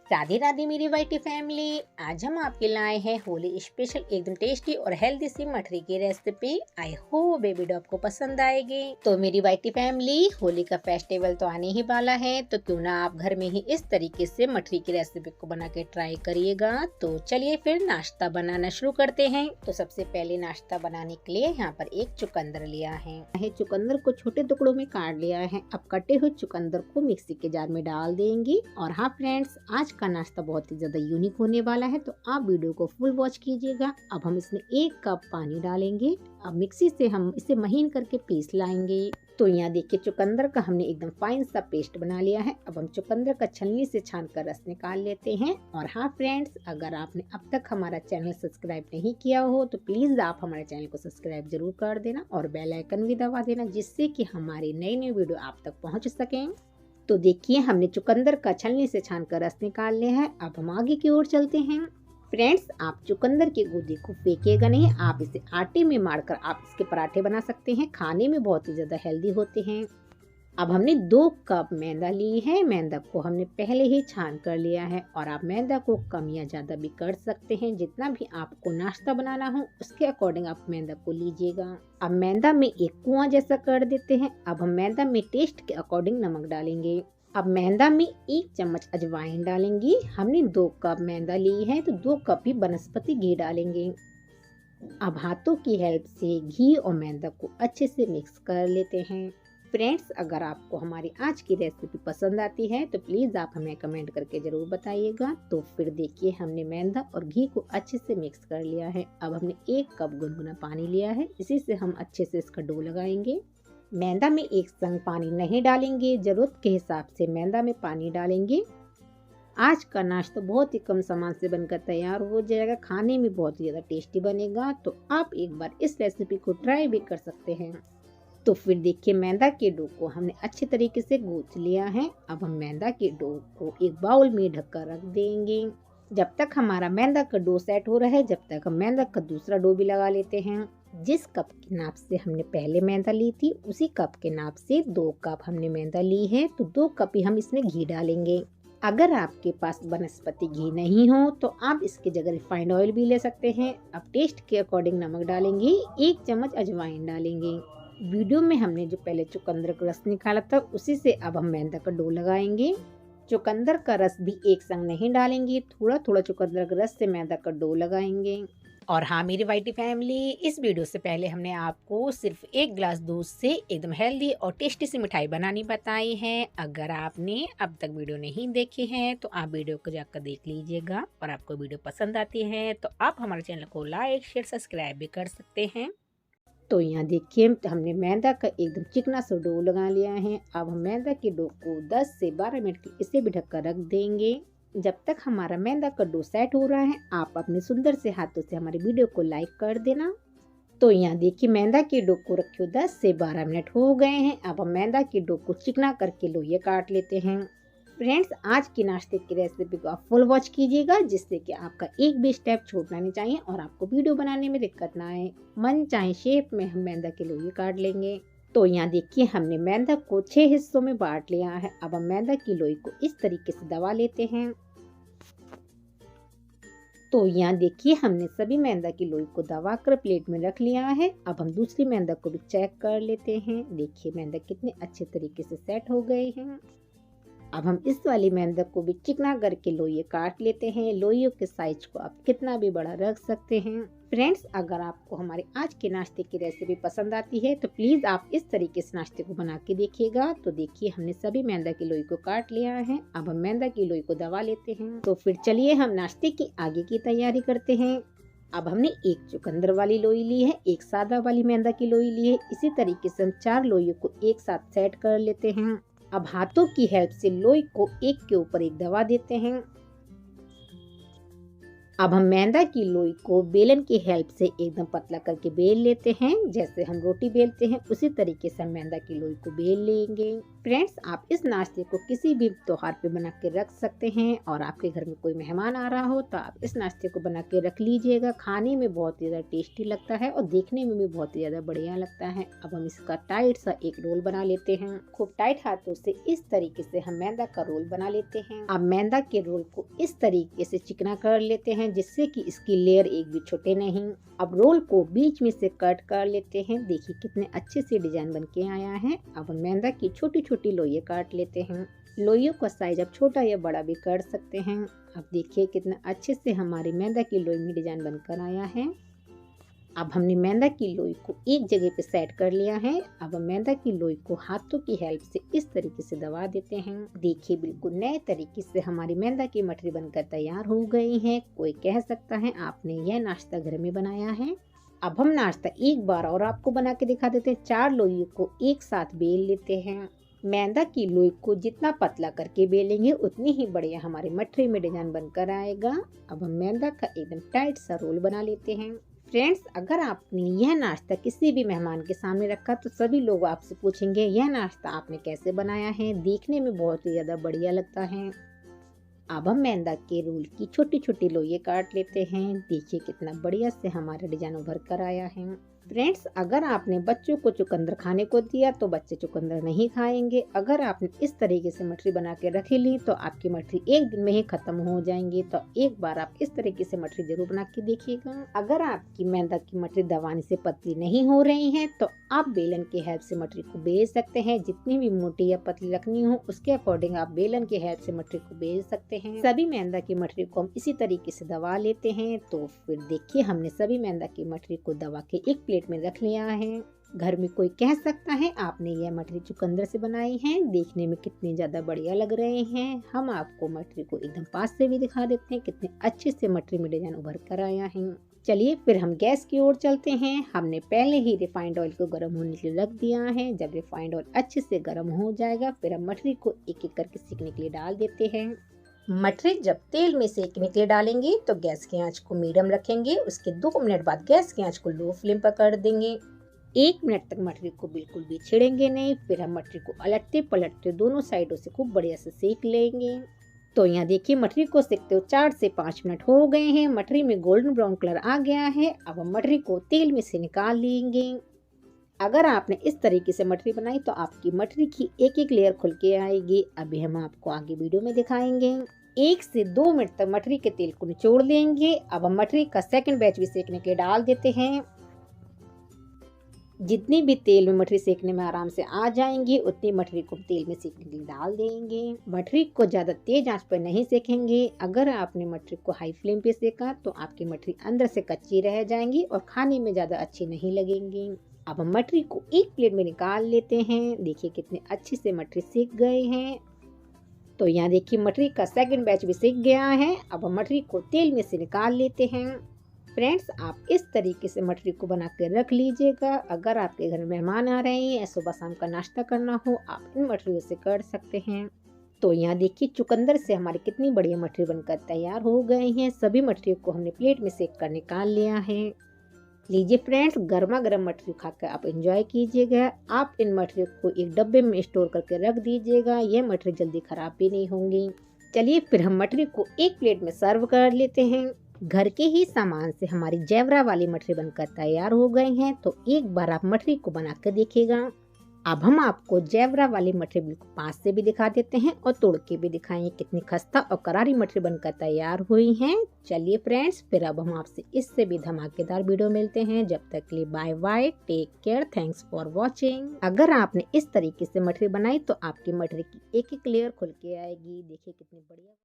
राधे राधे मेरी वाइटी फैमिली। आज हम आपके लाए हैं होली स्पेशल एकदम टेस्टी और हेल्दी सी मठरी की recipe. I hope baby dog को पसंद आएगी। तो मेरी वाइटी फैमिली, होली का फेस्टिवल तो आने ही वाला है, तो क्यों ना आप घर में ही इस तरीके से मठरी की रेसिपी को बना के ट्राई करिएगा। तो चलिए फिर नाश्ता बनाना शुरू करते हैं। तो सबसे पहले नाश्ता बनाने के लिए यहाँ पर एक चुकंदर लिया है। चुकंदर को छोटे टुकड़ों में काट लिया है। अब कटे हुए चुकंदर को मिक्सी के जार में डाल देंगे। और हाँ फ्रेंड्स, आज का नाश्ता बहुत ही ज्यादा यूनिक होने वाला है, तो आप वीडियो को फुल वॉच कीजिएगा। अब हम इसमें 1 कप पानी डालेंगे। अब मिक्सी से हम इसे महीन करके पीस लाएंगे। तो यहाँ देखिए चुकंदर का हमने एकदम फाइन सा पेस्ट बना लिया है। अब हम चुकंदर का छलनी से छान कर रस निकाल लेते हैं। और हाँ फ्रेंड्स, अगर आपने अब तक हमारा चैनल सब्सक्राइब नहीं किया हो तो प्लीज आप हमारे चैनल को सब्सक्राइब जरूर कर देना और बेल आइकन भी दबा देना, जिससे कि हमारी नई नई वीडियो आप तक पहुँच सकें। तो देखिए हमने चुकंदर का छलनी से छान कर रस निकाल लिया है। अब हम आगे की ओर चलते हैं। फ्रेंड्स, आप चुकंदर के गूदे को फेंकिएगा नहीं, आप इसे आटे में मारकर आप इसके पराठे बना सकते हैं। खाने में बहुत ही ज्यादा हेल्दी होते हैं। अब हमने 2 कप मैदा ली है। मैदा को हमने पहले ही छान कर लिया है। और आप मैदा को कम या ज्यादा भी कर सकते हैं। जितना भी आपको नाश्ता बनाना हो उसके अकॉर्डिंग आप मैदा को लीजिएगा। अब मैदा में एक कुआं जैसा कर देते हैं। अब हम मैदा में टेस्ट के अकॉर्डिंग नमक डालेंगे। अब मैदा में 1 चम्मच अजवाइन डालेंगे। हमने 2 कप मैदा ली है, तो 2 कप ही वनस्पति घी डालेंगे। अब हाथों की हेल्प से घी और मैदा को अच्छे से मिक्स कर लेते हैं। फ्रेंड्स, अगर आपको हमारी आज की रेसिपी पसंद आती है तो प्लीज आप हमें कमेंट करके जरूर बताइएगा। तो फिर देखिए हमने मैदा और घी को अच्छे से मिक्स कर लिया है। अब हमने 1 कप गुनगुना पानी लिया है, इसी से हम अच्छे से इसका डो लगाएंगे। मैदा में एक संग पानी नहीं डालेंगे, जरूरत के हिसाब से मैदा में पानी डालेंगे। आज का नाश्ता बहुत ही कम सामान से बनकर तैयार हो जाएगा, खाने में बहुत ही ज्यादा टेस्टी बनेगा। तो आप एक बार इस रेसिपी को ट्राई भी कर सकते हैं। तो फिर देखिए मैदा के डो को हमने अच्छे तरीके से गूंथ लिया है। अब हम मैदा के डो को एक बाउल में ढककर रख देंगे। जब तक हमारा मैदा का डो सेट हो रहा है, जब तक हम मैदा का दूसरा डो भी लगा लेते हैं। जिस कप के नाप से हमने पहले मैदा ली थी, उसी कप के नाप से 2 कप हमने मैदा ली है, तो 2 कप ही हम इसमें घी डालेंगे। अगर आपके पास वनस्पति घी नहीं हो तो आप इसकी जगह रिफाइंड ऑयल भी ले सकते हैं। अब टेस्ट के अकॉर्डिंग नमक डालेंगे, 1 चम्मच अजवाइन डालेंगे। वीडियो में हमने जो पहले चुकंदर का रस निकाला था, उसी से अब हम मैदा का डो लगाएंगे। चुकंदर का रस भी एक संग नहीं डालेंगे, थोड़ा थोड़ा चुकंदर का रस से मैदा का डो लगाएंगे। और हाँ मेरी वाइटी फैमिली, इस वीडियो से पहले हमने आपको सिर्फ 1 गिलास दूध से एकदम हेल्दी और टेस्टी सी मिठाई बनानी बताई है। अगर आपने अब तक वीडियो नहीं देखी है तो आप वीडियो को जाकर देख लीजिएगा। और आपको वीडियो पसंद आती है तो आप हमारे चैनल को लाइक शेयर सब्सक्राइब भी कर सकते हैं। तो यहाँ देखिए हमने मैदा का एकदम चिकना सा डो लगा लिया है। अब हम मैदा के डो को 10 से 12 मिनट के इसे भी ढककर रख देंगे। जब तक हमारा मैदा का डो सेट हो रहा है, आप अपने सुंदर से हाथों से हमारी वीडियो को लाइक कर देना। तो यहाँ देखिए मैदा के डो को रखे 10 से 12 मिनट हो गए हैं। अब हम मैदा के डो को चिकना करके लोइयां काट लेते हैं। फ्रेंड्स, आज की नाश्ते की रेसिपी को आप फुल वॉच कीजिएगा, जिससे कि आपका एक भी स्टेप छूटना नहीं चाहिए और आपको वीडियो बनाने में दिक्कत ना आए। मन चाहे शेप में हम मैदा के लोई काट लेंगे। तो यहाँ देखिए हमने मैदा को 6 हिस्सों में बांट लिया है। अब हम मैदा की लोई को इस तरीके से दबा लेते हैं। तो यहाँ देखिए हमने सभी मैदा की लोई को दबा कर प्लेट में रख लिया है। अब हम दूसरी मैदा को भी चेक कर लेते हैं। देखिए मैदा कितने अच्छे तरीके से सेट हो गए हैं। अब हम इस वाली मैदा को भी चिकना करके लोई काट लेते हैं। लोइयों के साइज को आप कितना भी बड़ा रख सकते हैं। फ्रेंड्स, अगर आपको हमारे आज के नाश्ते की रेसिपी पसंद आती है तो प्लीज आप इस तरीके से नाश्ते को बना के देखिएगा। तो देखिए हमने सभी मैदा की लोई को काट लिया है। अब हम मैदा की लोई को दबा लेते हैं। तो फिर चलिए हम नाश्ते की आगे की तैयारी करते हैं। अब हमने 1 चुकंदर वाली लोई ली है, 1 सादा वाली मैदा की लोई ली है। इसी तरीके से हम 4 लोइयों को एक साथ सेट कर लेते हैं। अब हाथों की हेल्प से लोई को एक के ऊपर एक दबा देते हैं। अब हम मैदा की लोई को बेलन की हेल्प से एकदम पतला करके बेल लेते हैं। जैसे हम रोटी बेलते हैं उसी तरीके से हम मैदा की लोई को बेल लेंगे। फ्रेंड्स, आप इस नाश्ते को किसी भी त्योहार पे बना के रख सकते हैं और आपके घर में कोई मेहमान आ रहा हो तो आप इस नाश्ते को बना के रख लीजिएगा। खाने में बहुत ही ज्यादा टेस्टी लगता है और देखने में भी बहुत ही ज्यादा बढ़िया लगता है। अब हम इसका टाइट सा एक रोल बना लेते हैं। खूब टाइट हाथों से इस तरीके से हम मैदा का रोल बना लेते हैं। अब मैदा के रोल को इस तरीके से चिकना कर लेते हैं जिससे कि इसकी लेयर एक भी छूटे नहीं। अब रोल को बीच में से कट कर लेते हैं। देखिए कितने अच्छे से डिजाइन बन के आया है। अब हम मैदा की छोटी छोटी लोइयां काट लेते हैं। लोइयों का साइज आप छोटा या बड़ा भी कर सकते हैं। अब देखिए कितना अच्छे से हमारी मैदा की लोई में डिजाइन बनकर आया है। अब हमने मैदा की लोई को एक जगह पे सेट कर लिया है। अब हम मैदा की लोई को हाथों की हेल्प से इस तरीके से दबा देते हैं। देखिए बिल्कुल नए तरीके से हमारी मैदा की मठरी बनकर तैयार हो गई है। कोई कह सकता है आपने यह नाश्ता घर में बनाया है। अब हम नाश्ता एक बार और आपको बना के दिखा देते हैं। 4 लोइयों को एक साथ बेल लेते हैं। मैदा की लोई को जितना पतला करके बेलेंगे उतनी ही बढ़िया हमारी मठरी में डिजाइन बनकर आएगा। अब हम मैदा का एकदम टाइट सा रोल बना लेते हैं। फ्रेंड्स, अगर आपने यह नाश्ता किसी भी मेहमान के सामने रखा तो सभी लोग आपसे पूछेंगे यह नाश्ता आपने कैसे बनाया है। देखने में बहुत ही ज्यादा बढ़िया लगता है। अब हम मैदा के रोल की छोटी छोटी लोइयां काट लेते हैं। देखिए कितना बढ़िया से हमारा डिजाइन उभर कर आया है। फ्रेंड्स, अगर आपने बच्चों को चुकंदर खाने को दिया तो बच्चे चुकंदर नहीं खाएंगे। अगर आपने इस तरीके से मठरी बना के रखी ली तो आपकी मठरी एक दिन में ही खत्म हो जाएंगी। तो एक बार आप इस तरीके से मठरी जरूर बना के देखिएगा। अगर आपकी मैदा की मठरी दबाने से पतली नहीं हो रही है तो आप बेलन की हेल्प से मठरी को बेल सकते हैं। जितनी भी मोटी या पतली रखनी हो उसके अकॉर्डिंग आप बेलन की हेल्प से मठरी को बेल सकते हैं। सभी मैदा की मठरी को हम इसी तरीके से दबा लेते हैं। तो फिर देखिए हमने सभी मैदा की मठरी को दबा के एक प्लेट में रख लिया है। घर में कोई कह सकता है आपने यह मठरी चुकंदर से बनाई है। देखने में कितने ज्यादा बढ़िया लग रहे हैं। हम आपको मठरी को एकदम पास से भी दिखा देते हैं कितने अच्छे से मठरी में डिजाइन उभर कर आया है। चलिए फिर हम गैस की ओर चलते हैं। हमने पहले ही रिफाइंड ऑयल को गर्म होने के लिए रख दिया है। जब रिफाइंड ऑयल अच्छे से गर्म हो जाएगा फिर हम मठरी को एक एक करके सेकने के लिए डाल देते हैं। मठरी जब तेल में सेकने के लिए डालेंगे तो गैस की आंच को मीडियम रखेंगे। उसके 2 मिनट बाद गैस की आंच को लो फ्लेम पर कर देंगे। 1 मिनट तक मठरी को बिल्कुल भी छेड़ेंगे नहीं। फिर हम मठरी को अलटते पलटते दोनों साइडों से खूब बढ़िया से सेक लेंगे। तो यहाँ देखिए मठरी को सेकते हुए 4 से 5 मिनट हो गए हैं। मठरी में गोल्डन ब्राउन कलर आ गया है। अब हम मठरी को तेल में से निकाल लेंगे। अगर आपने इस तरीके से मठरी बनाई तो आपकी मठरी की एक एक लेयर खुल के आएगी। अभी हम आपको आगे वीडियो में दिखाएंगे। 1 से 2 मिनट तक मठरी के तेल को निचोड़ लेंगे। अब हम मठरी का सेकंड बैच भी सेकने के डाल देते हैं। जितनी भी तेल में मठरी सेकने में आराम से आ जाएंगी उतनी मठरी को तेल में सेकने के लिए डाल देंगे। मठरी को ज्यादा तेज आंच पर नहीं सेकेंगे। अगर आपने मठरी को हाई फ्लेम पे सेका तो आपकी मठरी अंदर से कच्ची रह जाएंगी और खाने में ज्यादा अच्छी नहीं लगेंगी। अब हम मठरी को एक प्लेट में निकाल लेते हैं। देखिए कितने अच्छे से मठरी सेक गए हैं। तो यहाँ देखिए मठरी का सेकंड बैच भी सेक गया है। अब हम मठरी को तेल में से निकाल लेते हैं। फ्रेंड्स, आप इस तरीके से मठरी को बना के रख लीजिएगा। अगर आपके घर में मेहमान आ रहे हैं या सुबह शाम का नाश्ता करना हो आप इन मठरियों से कर सकते हैं। तो यहाँ देखिए चुकंदर से हमारी कितनी बढ़िया मठरी बनकर तैयार हो गई हैं। सभी मठरियों को हमने प्लेट में सेक कर निकाल लिया है। लीजिए फ्रेंड्स, गर्मा गर्म मठरी खाकर आप एंजॉय कीजिएगा। आप इन मठरियों को एक डब्बे में स्टोर करके रख दीजिएगा। ये मठरी जल्दी खराब भी नहीं होंगी। चलिए फिर हम मठरी को एक प्लेट में सर्व कर लेते हैं। घर के ही सामान से हमारी जेवरा वाली मठरी बनकर तैयार हो गई हैं। तो एक बार आप मठरी को बना कर देखिएगा। अब हम आपको जेवरा वाली मठरी बिल्कुल पास से भी दिखा देते हैं और तोड़ के भी दिखाएंगे कितनी खस्ता और करारी मठरी बनकर तैयार हुई हैं। चलिए फ्रेंड्स, फिर अब हम आपसे इससे भी धमाकेदार वीडियो मिलते हैं। जब तक के लिए bye bye, take care, thanks for watching. अगर आपने इस तरीके से मठरी बनाई तो आपकी मठरी की एक एक लेयर खुल के आएगी। देखिए कितनी बढ़िया।